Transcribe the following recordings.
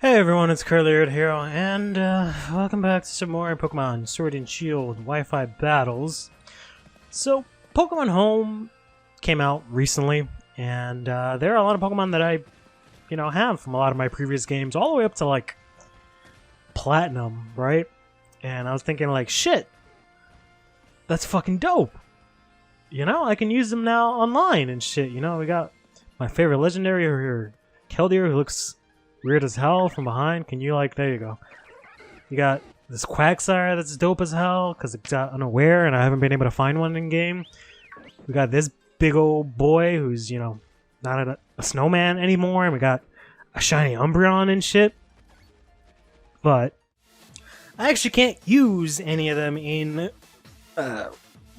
Hey everyone, it's CurlyHairedHero, and welcome back to some more Pokemon Sword and Shield Wi-Fi battles. So, Pokemon Home came out recently, and there are a lot of Pokemon that I, have from a lot of my previous games, all the way up to, like, Platinum, right? And I was thinking, like, shit, that's fucking dope. I can use them now online and shit, we got my favorite legendary here, Keldeo, who looks weird as hell from behind. Can you, like, there you go. You got this Quagsire that's dope as hell because it got unaware and I haven't been able to find one in game. We got this big old boy who's, not a snowman anymore, and we got a shiny Umbreon and shit. But I actually can't use any of them in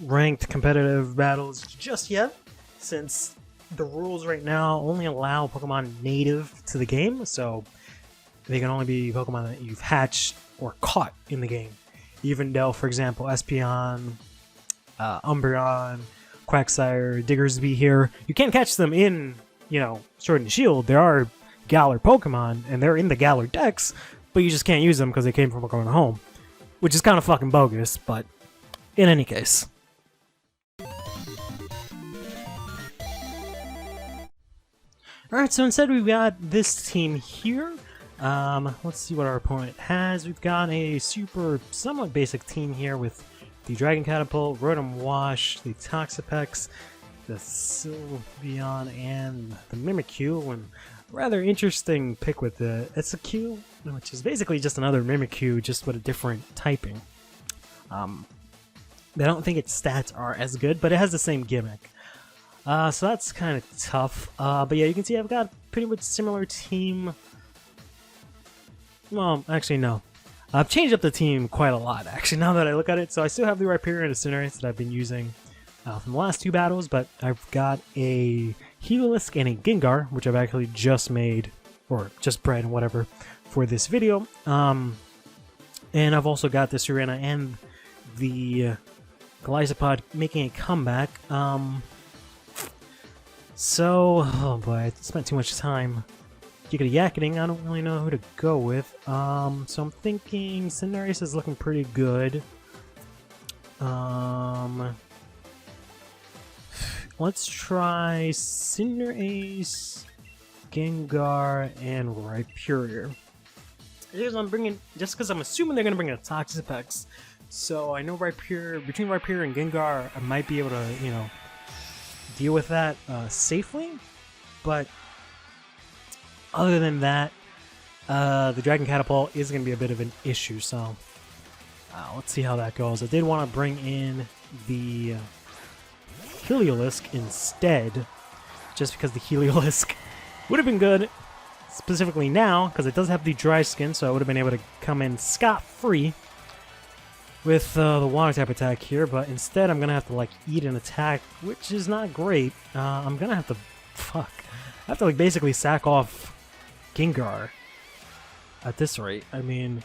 ranked competitive battles just yet, since the rules right now only allow Pokemon native to the game, so they can only be Pokemon that you've hatched or caught in the game. Even though, for example, Espeon, Umbreon, Quagsire, Diggersby here, you can't catch them in, Sword and Shield. There are Galar Pokemon, and they're in the Galar Dex, but you just can't use them because they came from Pokemon Home, which is kind of fucking bogus, but in any case. Alright, so instead we've got this team here. Let's see what our opponent has. We've got a somewhat basic team here with the Dragon Catapult, Rotom Wash, the Toxapex, the Sylveon, and the Mimikyu, and a rather interesting pick with the Q, which is basically just another Mimikyu, just with a different typing. I don't think its stats are as good, but it has the same gimmick. So that's kind of tough. But yeah, you can see I've got pretty much similar team. Well, actually, no. I've changed up the team quite a lot, actually, now that I look at it. So I still have the Rhyperior and Incinerate that I've been using from the last two battles, but I've got a Heliolisk and a Gengar, which I've actually just made, or just bred, whatever, for this video. And I've also got the Serena and the Golisopod making a comeback. So, oh boy, I spent too much time yakking. I don't really know who to go with. So I'm thinking Cinderace is looking pretty good. Let's try Cinderace, Gengar, and Rhyperior. Just because I'm assuming they're gonna bring a Toxapex. So I know between Rhyperior and Gengar, I might be able to, deal with that safely, but other than that, the Dragon Catapult is going to be a bit of an issue, so let's see how that goes. I did want to bring in the Heliolisk instead, just because the Heliolisk would have been good, specifically now, because it does have the dry skin, so I would have been able to come in scot-free with the water type attack here, but instead I'm gonna have to like eat an attack, which is not great. I'm gonna have to I have to like basically sack off Gengar at this rate. I mean,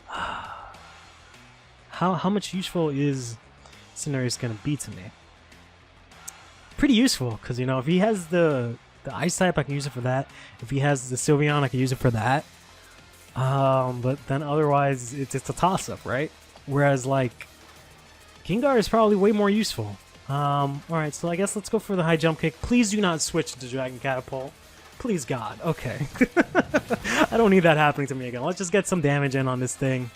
how much useful is Cinderace gonna be to me? Pretty useful, because if he has the Ice type, I can use it for that. If he has the Sylveon, I can use it for that. But then otherwise it's a toss-up, right? Whereas, like, Gengar is probably way more useful. Alright, so I guess let's go for the high jump kick. Please do not switch to Dragon Catapult. Please, God. Okay. I don't need that happening to me again. Let's just get some damage in on this thing.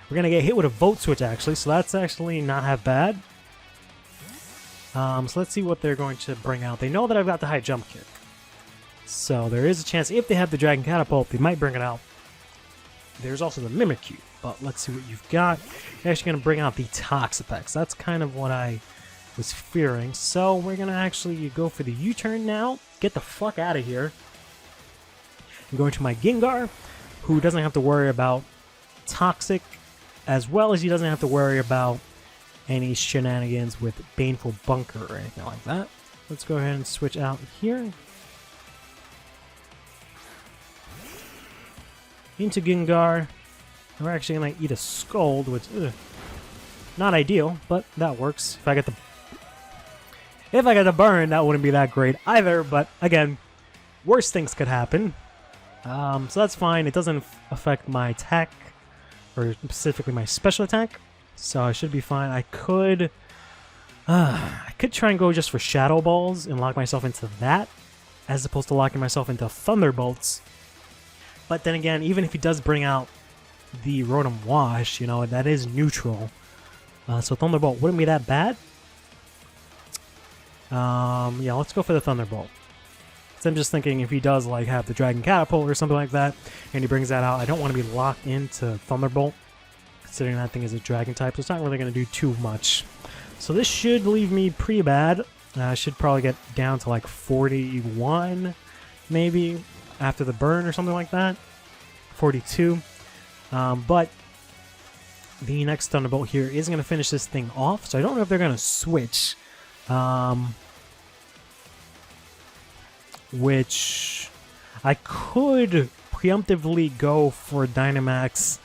We're going to get hit with a Volt Switch, actually, so that's actually not half bad. So let's see what they're going to bring out. They know that I've got the high jump kick. So there is a chance, if they have the Dragon Catapult, they might bring it out. There's also the Mimikyu, but let's see what you've got. You're actually going to bring out the Toxapex. That's kind of what I was fearing. So we're going to actually go for the U-turn now. Get the fuck out of here. I'm going to my Gengar, who doesn't have to worry about Toxic, as well as he doesn't have to worry about any shenanigans with Baneful Bunker or anything like that. Let's go ahead and switch out here. Into Gengar. We're actually going to eat a Scold, which, not ideal, but that works. If I get the burn, that wouldn't be that great either, but again, worse things could happen. So that's fine. It doesn't affect my attack, or specifically my special attack, so I should be fine. I could try and go just for Shadow Balls and lock myself into that, as opposed to locking myself into Thunderbolts. But then again, even if he does bring out the Rotom Wash, you know, that is neutral. So Thunderbolt wouldn't be that bad. Yeah, let's go for the Thunderbolt. So I'm just thinking if he does like have the Dragon Catapult or something like that, and he brings that out, I don't want to be locked into Thunderbolt, considering that thing is a Dragon type, so it's not really going to do too much. So this should leave me pretty bad. I should probably get down to like 41, maybe, after the burn or something like that. 42. But the next Thunderbolt here is going to finish this thing off, so I don't know if they're going to switch. Which I could preemptively go for Dynamax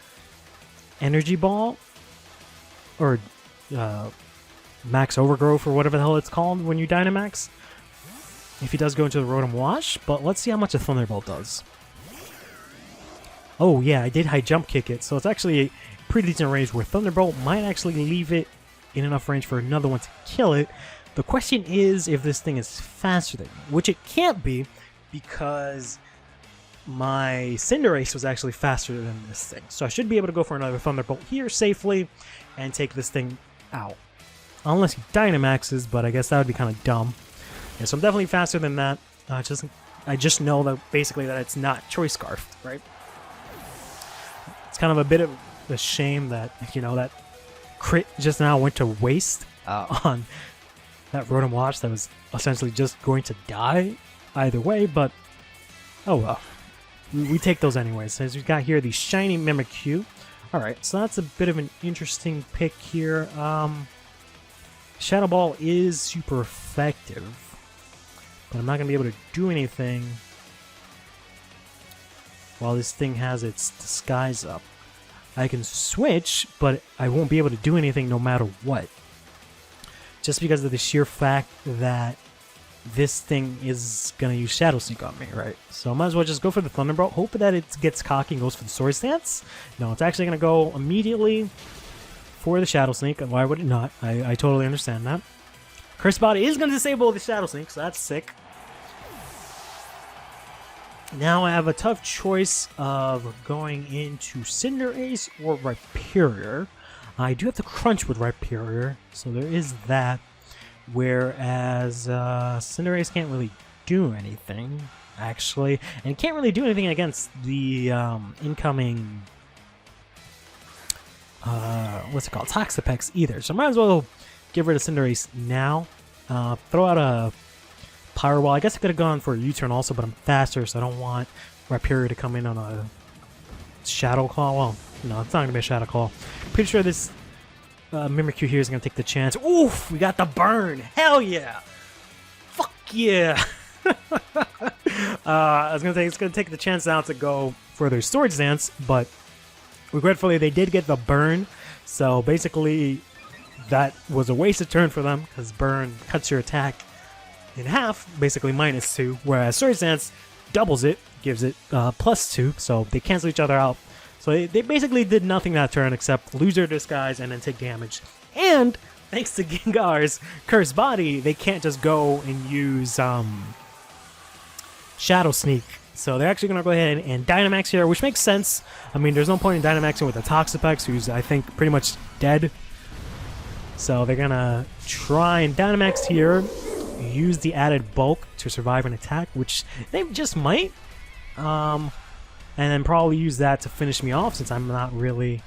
Energy Ball, or Max Overgrowth, or whatever the hell it's called when you Dynamax, if he does go into the Rotom Wash. But let's see how much a Thunderbolt does. Oh yeah, I did high jump kick it, so it's actually a pretty decent range where Thunderbolt might actually leave it in enough range for another one to kill it. The question is if this thing is faster than me, which it can't be, because my Cinderace was actually faster than this thing. So I should be able to go for another Thunderbolt here safely and take this thing out. Unless he Dynamaxes, but I guess that would be kind of dumb. Yeah, so I'm definitely faster than that. I just know that basically that it's not Choice Scarfed, right? It's kind of a bit of a shame that, you know, that crit just now went to waste on that Rotom Wash that was essentially just going to die either way, but oh well. We take those anyways. So as we've got here, the shiny Mimikyu. Alright, so that's a bit of an interesting pick here. Shadow Ball is super effective, but I'm not going to be able to do anything while this thing has its disguise up. I can switch, but I won't be able to do anything no matter what. Just because of the sheer fact that this thing is going to use Shadow Sneak on me, right? So I might as well just go for the Thunderbolt, hope that it gets cocky and goes for the Swords Dance. No, it's actually going to go immediately for the Shadow Sneak. Why would it not? I totally understand that. Curse Body is going to disable the Shadow Sneak, so that's sick. Now I have a tough choice of going into Cinderace or Rhyperior. I do have to crunch with Rhyperior, so there is that. Whereas Cinderace can't really do anything, actually. And can't really do anything against the incoming, what's it called, Toxapex either. So I might as well get rid of Cinderace now. Throw out a Pyro Ball. I guess I could have gone for a U-turn also, but I'm faster, so I don't want Rhyperior to come in on a Shadow Claw. Well, no, it's not going to be a Shadow Claw. Pretty sure this Mimikyu here is going to take the chance. Oof! We got the burn! Hell yeah! Fuck yeah! It's going to take the chance now to go for their Swords Dance, but regretfully they did get the burn. So basically that was a wasted turn for them, because burn cuts your attack in half, basically -2, whereas Swords Dance doubles it, gives it +2, so they cancel each other out. So they basically did nothing that turn except lose their disguise and then take damage. And thanks to Gengar's Curse Body, they can't just go and use Shadow Sneak. So they're actually going to go ahead and Dynamax here, which makes sense. I mean, there's no point in Dynamaxing with a Toxapex, who's, I think, pretty much dead. So they're going to try and Dynamax here, use the added bulk to survive an attack, which they just might. And then probably use that to finish me off since I'm not really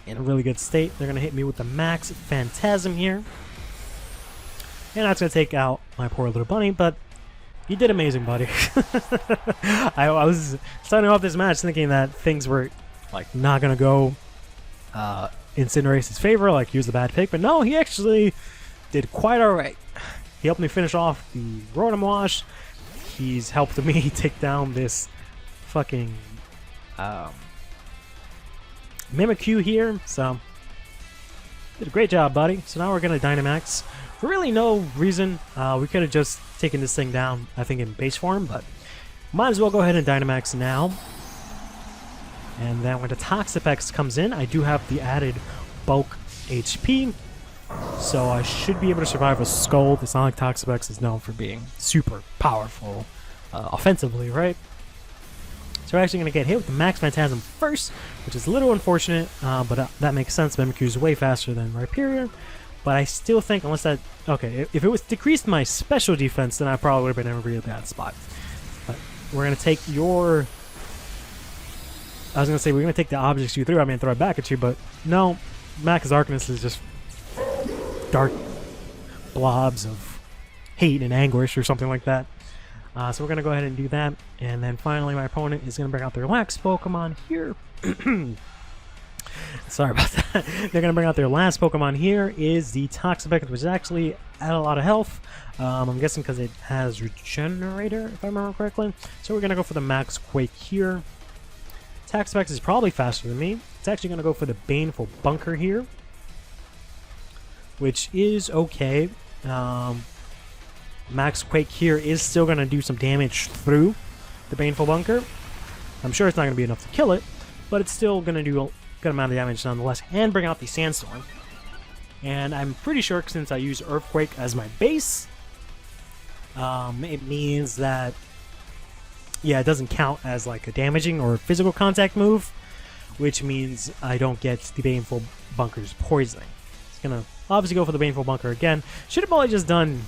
in a really good state. They're going to hit me with the Max Phantasm here. And that's going to take out my poor little bunny, but you did amazing, buddy. I was starting off this match thinking that things were like not going to go in Cinderace's favor, like he was the bad pick, but no, he actually did quite alright. He helped me finish off the Rotom Wash. He's helped me take down this fucking Mimikyu here, so did a great job, buddy. So now we're gonna Dynamax for really no reason. We could have just taken this thing down, I think, in base form, but Might as well go ahead and Dynamax now. And then when the Toxapex comes in, I do have the added bulk HP. So I should be able to survive a Scald. It's not like Toxapex is known for being super powerful offensively, right? So we're actually going to get hit with the Max Phantasm first, which is a little unfortunate, but that makes sense. Mimikyu is way faster than Rhyperior. But I still think, unless that... Okay, if it was decreased my special defense, then I probably would have been in a really bad spot. But we're going to take your... I was going to say, we're going to take the objects you threw at me and throw it back at you, but no. Max Arcanist is just dark blobs of hate and anguish or something like that. So we're going to go ahead and do that. And then finally, my opponent is going to bring out their last Pokemon here. Sorry about that. They're going to bring out their last Pokemon here is the Toxapex, which is actually at a lot of health. I'm guessing because it has Regenerator, if I remember correctly. So we're going to go for the Max Quake here. Toxapex is probably faster than me. It's actually going to go for the Baneful Bunker here, which is okay. Max Quake here is still going to do some damage through the Baneful Bunker. I'm sure it's not going to be enough to kill it, but it's still going to do a good amount of damage nonetheless, and bring out the Sandstorm. And I'm pretty sure since I use Earthquake as my base, it means that, yeah, it doesn't count as like a damaging or physical contact move, which means I don't get the Baneful Bunker's poisoning. It's going to obviously go for the Baneful Bunker again. Should have probably just done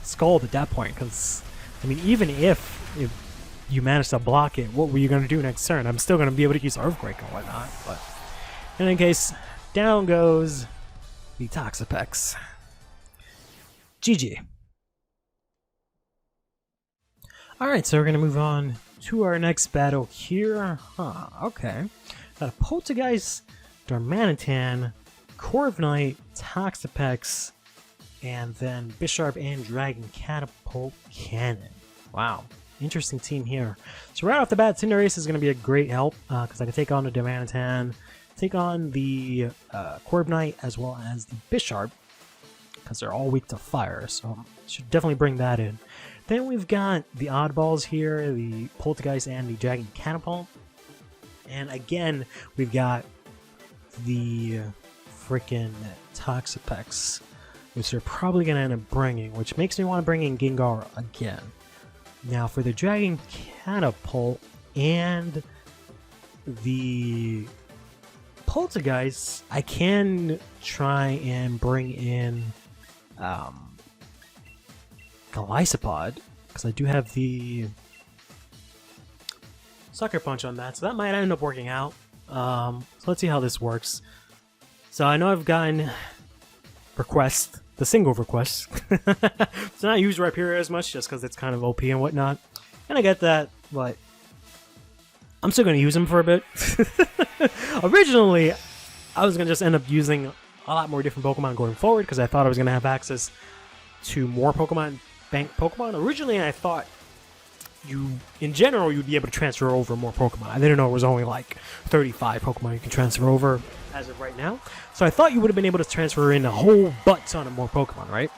Scald at that point, because, I mean, even if you managed to block it, what were you going to do next turn? I'm still going to be able to use Earthquake and whatnot, but in any case, down goes the Toxapex. GG. Alright, so we're going to move on to our next battle here. Okay. Got a Poltergeist, Darmanitan, Corviknight, Toxapex, and then Bisharp and Dragon Catapult Cannon. Wow. Interesting team here. So right off the bat, Cinderace is going to be a great help, because I can take on the Darmanitan, take on the Corviknight, as well as the Bisharp, because they're all weak to fire, so should definitely bring that in. Then we've got the oddballs here, the Poltergeist and the Dragon Catapult. And again, we've got the freaking Toxapex, which they're probably going to end up bringing, which makes me want to bring in Gengar again. Now for the Dragon Catapult and the Poltergeist, I can try and bring in Golisopod, because I do have the Sucker Punch on that, so that might end up working out. So let's see how this works. So I know I've gotten requests, the single request, to not use Rhyperior as much, just because it's kind of OP and whatnot, and I get that, but I'm still going to use him for a bit. Originally, I was going to just end up using a lot more different Pokemon going forward, because I thought I was going to have access to more Pokemon Bank Pokemon. Originally, I thought in general, you'd be able to transfer over more Pokemon. I didn't know it was only like 35 Pokemon you can transfer over as of right now. So I thought you would have been able to transfer in a whole butt ton of more Pokemon, right?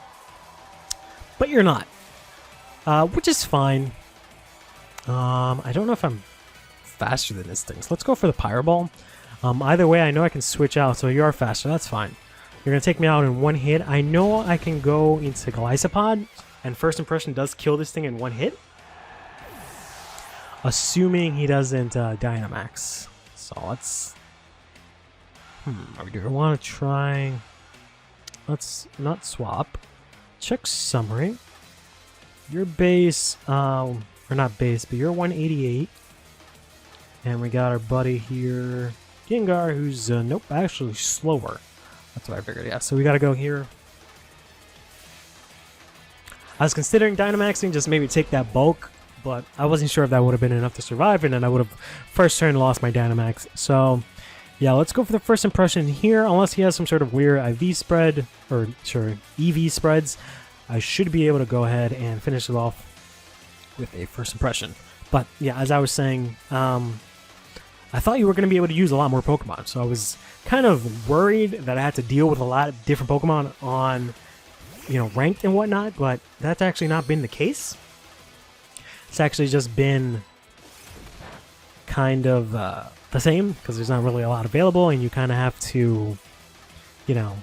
But you're not, which is fine. I don't know if I'm faster than this thing, so let's go for the Pyro Ball. Either way, I know I can switch out, so you are faster. That's fine. You're going to take me out in one hit. I know I can go into Golisopod, and First Impression does kill this thing in one hit. Assuming he doesn't Dynamax. So let's... do I want to try... Let's not swap. Check summary. Your base... or not base, but you're 188. And we got our buddy here, Gengar, who's... nope, actually slower. That's what I figured, yeah. So we gotta go here. I was considering Dynamaxing, just maybe take that bulk, but I wasn't sure if that would have been enough to survive, and then I would have first turn lost my Dynamax. So, yeah, let's go for the First Impression here. Unless he has some sort of weird IV spread, or sure, EV spreads, I should be able to go ahead and finish it off with a First Impression. But, yeah, as I was saying, I thought you were going to be able to use a lot more Pokemon, so I was kind of worried that I had to deal with a lot of different Pokemon on, ranked and whatnot, but that's actually not been the case. It's actually just been kind of the same, because there's not really a lot available, and you kind of have to, you know,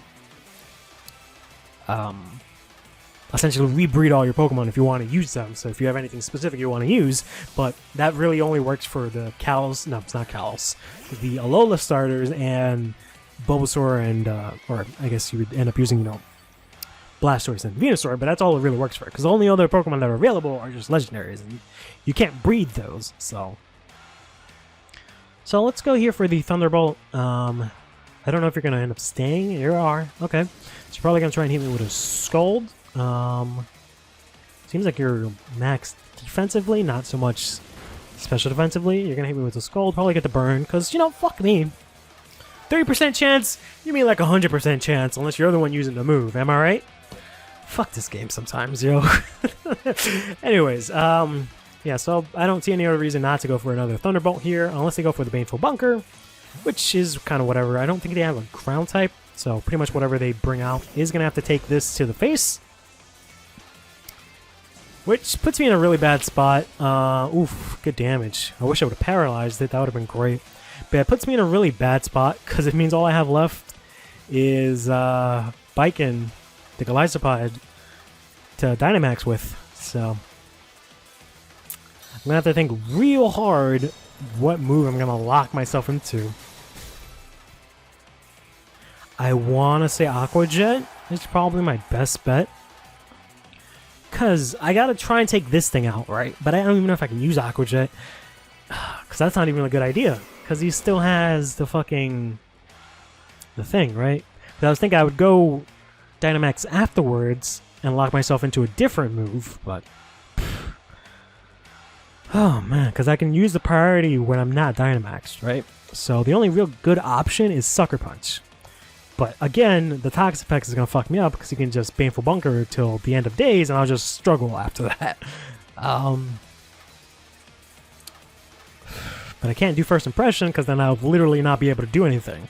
essentially rebreed all your Pokemon if you want to use them. So if you have anything specific you want to use, but that really only works for the Kalos, no, it's not Kalos, the Alola starters and Bulbasaur and, or I guess you would end up using, you know, Blastoise and Venusaur, but that's all it really works for, because the only other Pokemon that are available are just legendaries, and you can't breed those, so let's go here for the Thunderbolt. I don't know if you're going to end up staying. Here you are. Okay. So you're probably going to try and hit me with a Scald. Seems like you're maxed defensively, not so much special defensively. You're going to hit me with a Scald. Probably get the burn, because, you know, fuck me. 30% chance? You mean like 100% chance, unless you're the one using the move. Am I right? Fuck this game sometimes, yo. Anyways, yeah, so I don't see any other reason not to go for another Thunderbolt here, unless they go for the Baneful Bunker, which is kind of whatever. I don't think they have a ground type, so pretty much whatever they bring out is going to have to take this to the face, which puts me in a really bad spot. Oof, good damage. I wish I would have paralyzed it. That would have been great. But it puts me in a really bad spot, because it means all I have left is Bikin, the Golisopod, to Dynamax with, so I'm going to have to think real hard what move I'm going to lock myself into. I want to say Aqua Jet is probably my best bet, because I got to try and take this thing out, right? But I don't even know if I can use Aqua Jet, because that's not even a good idea, because he still has the fucking... the thing, right? But I was thinking I would go Dynamax afterwards and lock myself into a different move, but... oh man, because I can use the priority when I'm not Dynamaxed, right? So the only real good option is Sucker Punch. But again, the Toxapex is going to fuck me up, because you can just Baneful Bunker till the end of days, and I'll just struggle after that. But I can't do First Impression, because then I'll literally not be able to do anything.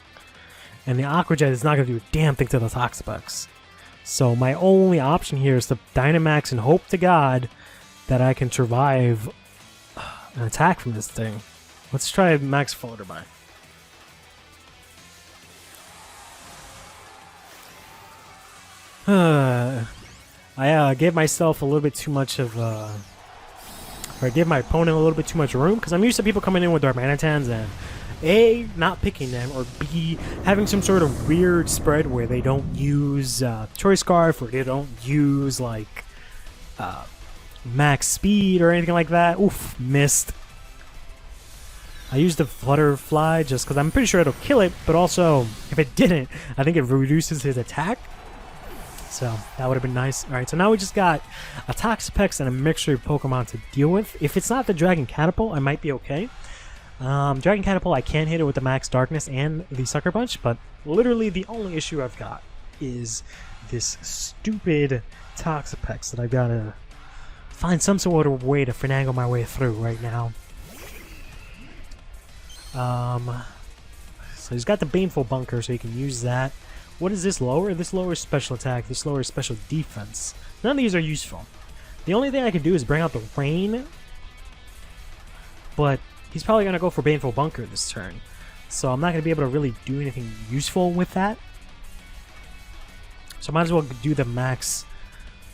And the Aqua Jet is not going to do a damn thing to the Toxapex. So my only option here is to Dynamax and hope to God that I can survive an attack from this thing. Let's try Max Flutterby. I gave myself a little bit too much of or I gave my opponent a little bit too much room, because I'm used to people coming in with Darmanitans and A, not picking them, or B, having some sort of weird spread where they don't use Choice Scarf, or they don't use like max speed or anything like that. Oof, missed. I used the Flutterfly just because I'm pretty sure it'll kill it, but also, if it didn't, I think it reduces his attack. So, that would have been nice. Alright, so now we just got a Toxapex and a mixture of Pokemon to deal with. If it's not the Dragon Catapult, I might be okay. Dragon Catapult, I can hit it with the Max Darkness and the Sucker Punch, but literally the only issue I've got is this stupid Toxapex that I've got to find some sort of way to finagle my way through right now. So he's got the Baneful Bunker, so he can use that. What does this lower? This lowers special attack, this lowers special defense. None of these are useful. The only thing I can do is bring out the Rain, but he's probably going to go for Baneful Bunker this turn. So I'm not going to be able to really do anything useful with that. So I might as well do the max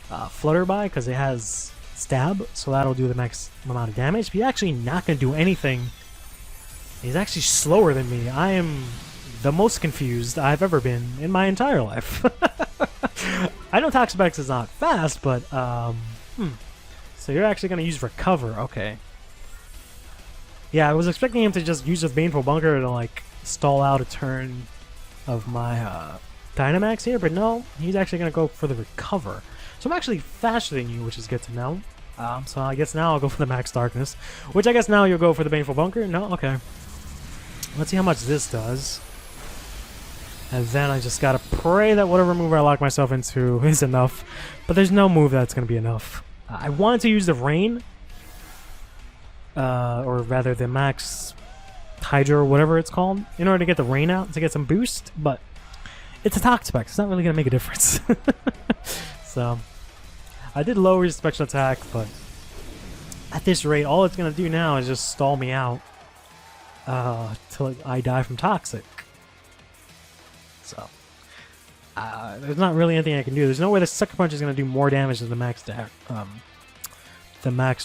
Flutterby, because it has Stab, so that'll do the max amount of damage. But he's actually not going to do anything. He's actually slower than me. I am the most confused I've ever been in my entire life. I know Toxapex is not fast, but so you're actually going to use Recover. Okay. Yeah, I was expecting him to just use his Baneful Bunker to like stall out a turn of my Dynamax here, but no, he's actually going to go for the Recover. So I'm actually faster than you, which is good to know. So I guess now I'll go for the Max Darkness, which I guess now you'll go for the Baneful Bunker. No? Okay. Let's see how much this does. And then I just gotta pray that whatever move I lock myself into is enough. But there's no move that's gonna be enough. I wanted to use the Rain. Or rather the Max Hydra or whatever it's called, in order to get the Rain out to get some boost, but it's a Toxapex. It's not really gonna make a difference. So I did lower his special attack, but at this rate, all it's gonna do now is just stall me out till I die from toxic. So there's not really anything I can do. There's no way the Sucker Punch is gonna do more damage than the max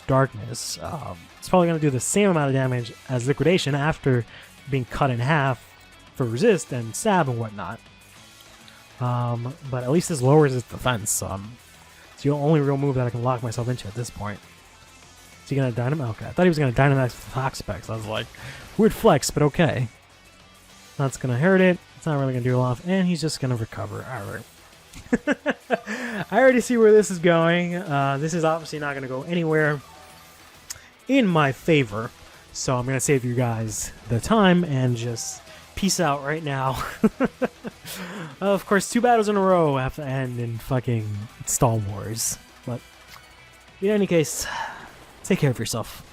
darkness. It's probably gonna do the same amount of damage as liquidation after being cut in half for resist and stab and whatnot. But at least this lowers its defense. It's the only real move that I can lock myself into at this point. Is he gonna Dynamax? Okay, I thought he was gonna Dynamax with Toxapex. I was like, weird flex, but okay. That's gonna hurt it. It's not really gonna do a lot, and he's just gonna recover. Alright. I already see where this is going. This is obviously not gonna go anywhere in my favor, so I'm gonna save you guys the time and just peace out right now. Of course, 2 battles in a row have to end in fucking Stall Wars. But in any case, take care of yourself.